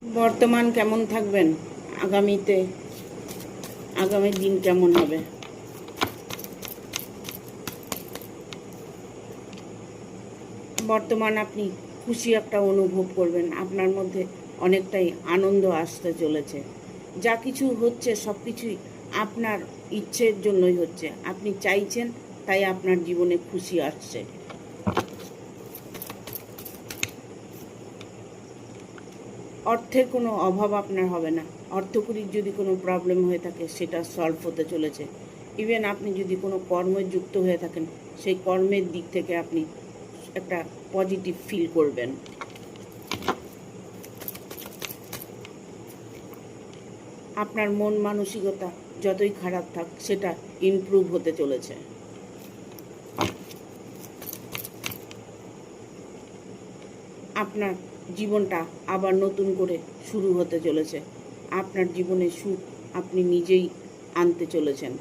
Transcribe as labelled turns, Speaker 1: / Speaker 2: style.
Speaker 1: বর্তমান কেমন থাকবেন, আগামী দিন কেমন হবে? বর্তমান আপনি খুশি একটা অনুভব করবেন, আপনার মধ্যে অনেকটাই আনন্দ আসতে চলেছে। যা কিছু হচ্ছে সব কিছুই আপনার ইচ্ছের জন্যই হচ্ছে, আপনি চাইছেন, তাই আপনার জীবনে খুশি আসছে। অর্থের কোনো অভাব আপনার হবে না। অর্থকরীর যদি কোনো প্রবলেম হয়ে থাকে সেটা সলভ হতে চলেছে। ইভেন আপনি যদি কোনো কর্মে যুক্ত হয়ে থাকেন, সেই কর্মের দিক থেকে আপনি একটা পজিটিভ ফিল করবেন। আপনার মন মানসিকতা যতই খারাপ থাক সেটা ইমপ্রুভ হতে চলেছে। আপনার জীবনটা আবার নতুন করে শুরু হতে চলেছে। আপনার জীবনে সুখ আপনি নিজেই আনতে চলেছেন।